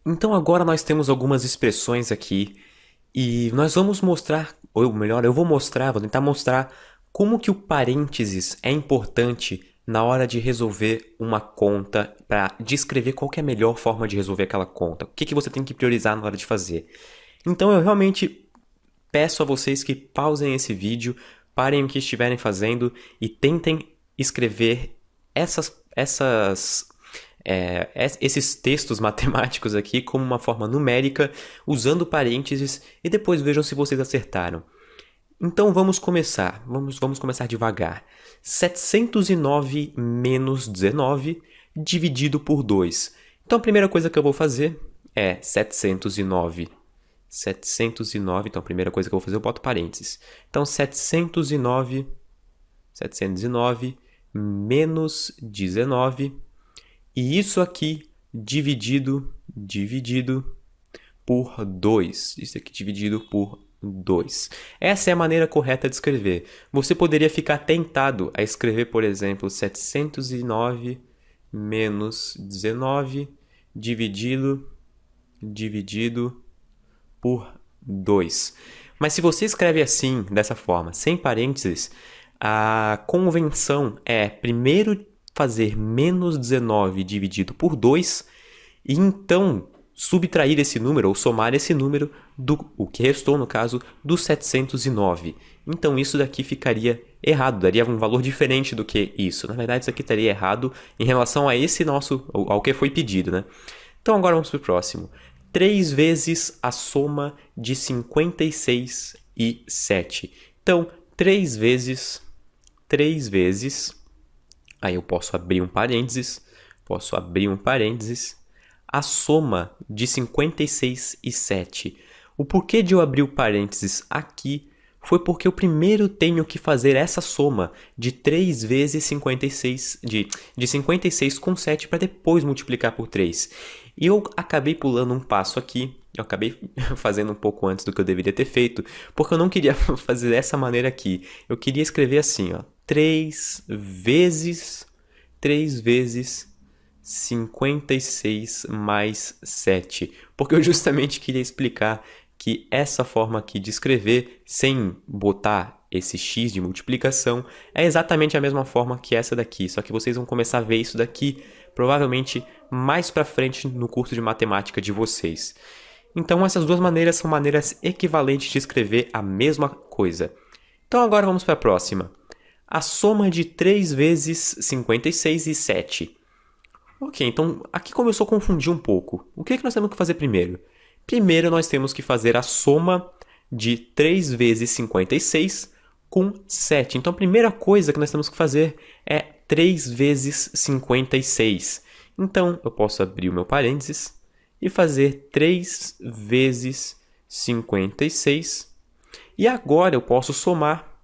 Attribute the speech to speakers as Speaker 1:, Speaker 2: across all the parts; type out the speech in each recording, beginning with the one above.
Speaker 1: Então agora nós temos algumas expressões aqui e nós vamos mostrar, ou melhor, eu vou mostrar, vou tentar mostrar como que o parênteses é importante na hora de resolver uma conta para descrever qual que é a melhor forma de resolver aquela conta. O que que você tem que priorizar na hora de fazer. Então eu realmente peço a vocês que pausem esse vídeo, parem o que estiverem fazendo e tentem escrever esses textos matemáticos aqui como uma forma numérica, usando parênteses, e depois vejam se vocês acertaram. Então vamos começar, vamos começar devagar. 709 menos 19 dividido por 2. Então a primeira coisa que eu vou fazer é 709. 709, então a primeira coisa que eu vou fazer eu boto parênteses. Então 709 menos 19, e isso aqui dividido por 2. Isso aqui dividido por 2. Essa é a maneira correta de escrever. Você poderia ficar tentado a escrever, por exemplo, 709 menos 19 dividido por 2. Mas se você escreve assim, dessa forma, sem parênteses, a convenção é primeiro fazer menos 19 dividido por 2 e então subtrair esse número ou somar esse número do o que restou, no caso, do 709. Então isso daqui ficaria errado, daria um valor diferente do que isso. Na verdade, isso aqui estaria errado em relação a esse nosso, ao que foi pedido, né? Então agora vamos para o próximo. 3 vezes a soma de 56 e 7. Então, 3 vezes, aí eu posso abrir um parênteses, a soma de 56 e 7. O porquê de eu abrir o parênteses aqui foi porque eu primeiro tenho que fazer essa soma de 3 vezes 56, de 56 com 7 para depois multiplicar por 3. E eu acabei pulando um passo aqui, eu acabei fazendo um pouco antes do que eu deveria ter feito, porque eu não queria fazer dessa maneira aqui. Eu queria escrever assim, ó, 3 vezes 56 mais 7. Porque eu justamente queria explicar que essa forma aqui de escrever, sem botar esse x de multiplicação, é exatamente a mesma forma que essa daqui. Só que vocês vão começar a ver isso daqui, provavelmente, mais pra frente no curso de matemática de vocês. Então essas duas maneiras são maneiras equivalentes de escrever a mesma coisa. Então agora vamos para a próxima. A soma de 3 vezes 56 e 7. Ok, então aqui começou a confundir um pouco. O que é que nós temos que fazer primeiro? Primeiro nós temos que fazer a soma de 3 vezes 56 com 7. Então a primeira coisa que nós temos que fazer é 3 vezes 56. Então eu posso abrir o meu parênteses e fazer 3 vezes 56. E agora eu posso somar,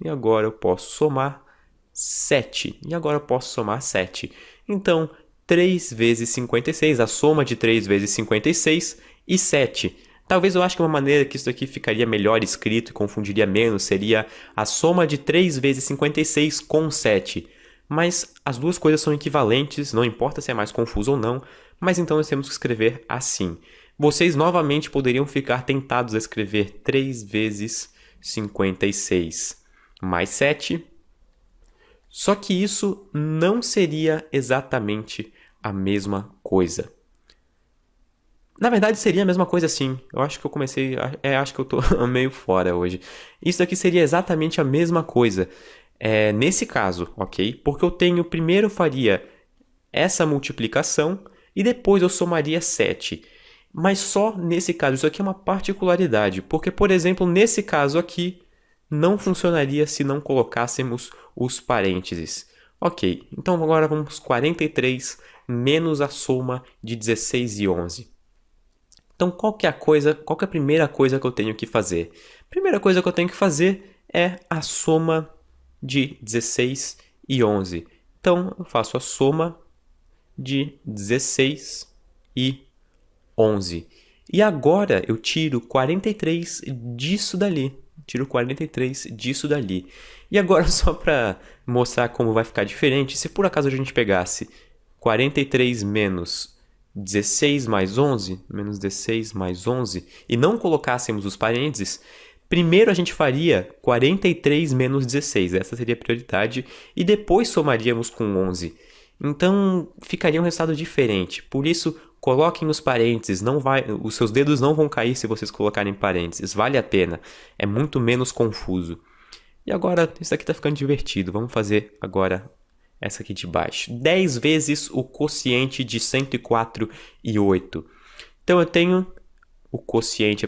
Speaker 1: 7. E agora eu posso somar 7. Então 3 vezes 56, a soma de 3 vezes 56 e 7. Talvez eu acho que uma maneira que isso aqui ficaria melhor escrito e confundiria menos seria a soma de 3 vezes 56 com 7. Mas as duas coisas são equivalentes, não importa se é mais confuso ou não, mas então nós temos que escrever assim. Vocês novamente poderiam ficar tentados a escrever 3 vezes 56 mais 7. Só que isso não seria exatamente a mesma coisa. Na verdade, seria a mesma coisa sim. Eu acho que eu comecei... acho que eu tô meio fora hoje. Isso aqui seria exatamente a mesma coisa. Nesse caso, ok? Porque eu primeiro faria essa multiplicação e depois eu somaria 7. Mas só nesse caso. Isso aqui é uma particularidade. Porque, por exemplo, nesse caso aqui, não funcionaria se não colocássemos os parênteses. Ok, então agora vamos 43 menos a soma de 16 e 11. Então qual que é a primeira coisa que eu tenho que fazer? A primeira coisa que eu tenho que fazer é a soma de 16 e 11. Então eu faço a soma de 16 e 11. E agora eu tiro 43 disso dali. E agora, só para mostrar como vai ficar diferente, se por acaso a gente pegasse 43 menos 16 mais 11, menos 16 mais 11, e não colocássemos os parênteses, primeiro a gente faria 43 menos 16, essa seria a prioridade, e depois somaríamos com 11. Então, ficaria um resultado diferente. Por isso, coloquem os parênteses, os seus dedos não vão cair se vocês colocarem parênteses, vale a pena, é muito menos confuso. E agora, isso aqui está ficando divertido, vamos fazer agora essa aqui de baixo. 10 vezes o quociente de 104,8. Então, eu tenho o quociente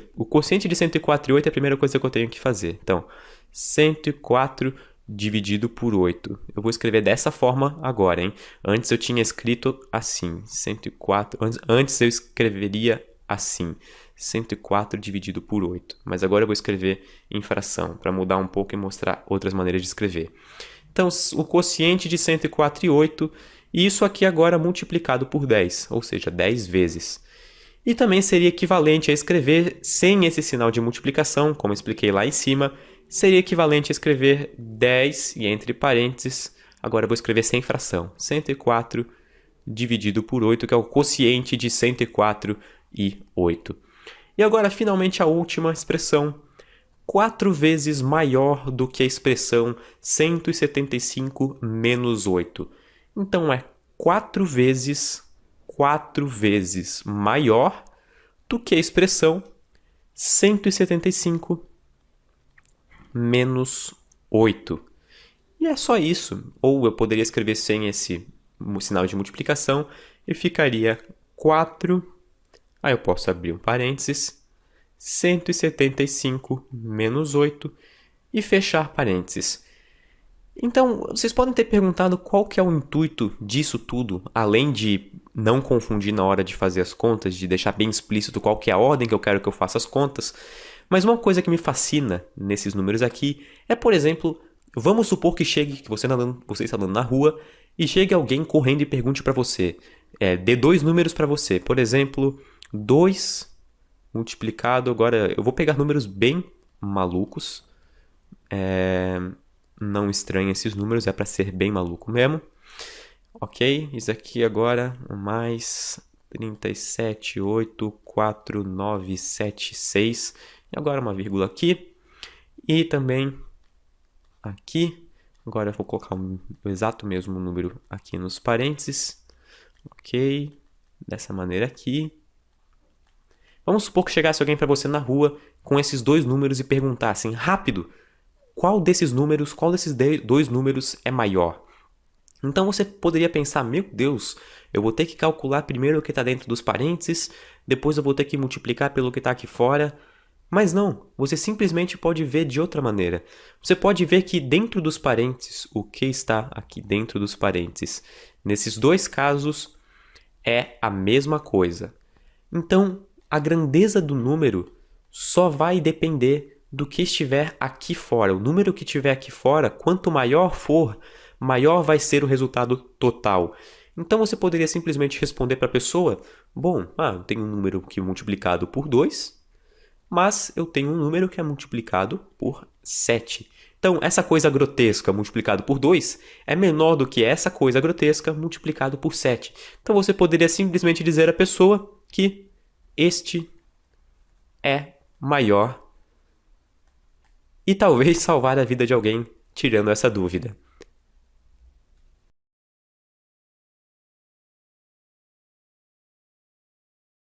Speaker 1: de 104,8 é a primeira coisa que eu tenho que fazer. Então, 104 dividido por 8. Eu vou escrever dessa forma agora, hein? Antes eu tinha escrito assim, 104. Antes eu escreveria assim, 104 dividido por 8. Mas agora eu vou escrever em fração, para mudar um pouco e mostrar outras maneiras de escrever. Então, o quociente de 104,8, e isso aqui agora multiplicado por 10, ou seja, 10 vezes. E também seria equivalente a escrever sem esse sinal de multiplicação, como eu expliquei lá em cima, seria equivalente a escrever 10 e entre parênteses, agora eu vou escrever sem fração, 104 dividido por 8, que é o quociente de 104,8. E agora, finalmente, a última expressão, 4 vezes maior do que a expressão 175 menos 8. Então, é 4 vezes maior do que a expressão 175 menos 8. E é só isso. Ou eu poderia escrever sem esse sinal de multiplicação e ficaria 4. Aí eu posso abrir um parênteses. 175 menos 8 e fechar parênteses. Então, vocês podem ter perguntado qual que é o intuito disso tudo, além de não confundir na hora de fazer as contas, de deixar bem explícito qual que é a ordem que eu quero que eu faça as contas. Mas uma coisa que me fascina nesses números aqui é, por exemplo, vamos supor que você está andando na rua e chegue alguém correndo e pergunte para você, dê 2 números para você. Por exemplo, 2 multiplicado, agora eu vou pegar números bem malucos, não estranhe esses números, é para ser bem maluco mesmo. Ok, isso aqui agora, mais 37, 8, 4, 9, 7, 6, e agora uma vírgula aqui, e também aqui, agora eu vou colocar o exato mesmo número aqui nos parênteses, ok, dessa maneira aqui. Vamos supor que chegasse alguém para você na rua com esses 2 números e perguntassem, rápido, qual desses 2 números é maior? Então você poderia pensar, meu Deus, eu vou ter que calcular primeiro o que está dentro dos parênteses, depois eu vou ter que multiplicar pelo que está aqui fora. Mas não, você simplesmente pode ver de outra maneira. Você pode ver que dentro dos parênteses, o que está aqui dentro dos parênteses, nesses 2 casos, é a mesma coisa. Então, a grandeza do número só vai depender do que estiver aqui fora. O número que estiver aqui fora, quanto maior for, maior vai ser o resultado total. Então você poderia simplesmente responder para a pessoa, bom, eu tenho um número que é multiplicado por 2, mas eu tenho um número que é multiplicado por 7. Então, essa coisa grotesca multiplicado por 2 é menor do que essa coisa grotesca multiplicado por 7. Então você poderia simplesmente dizer à pessoa que este é maior e talvez salvar a vida de alguém tirando essa dúvida.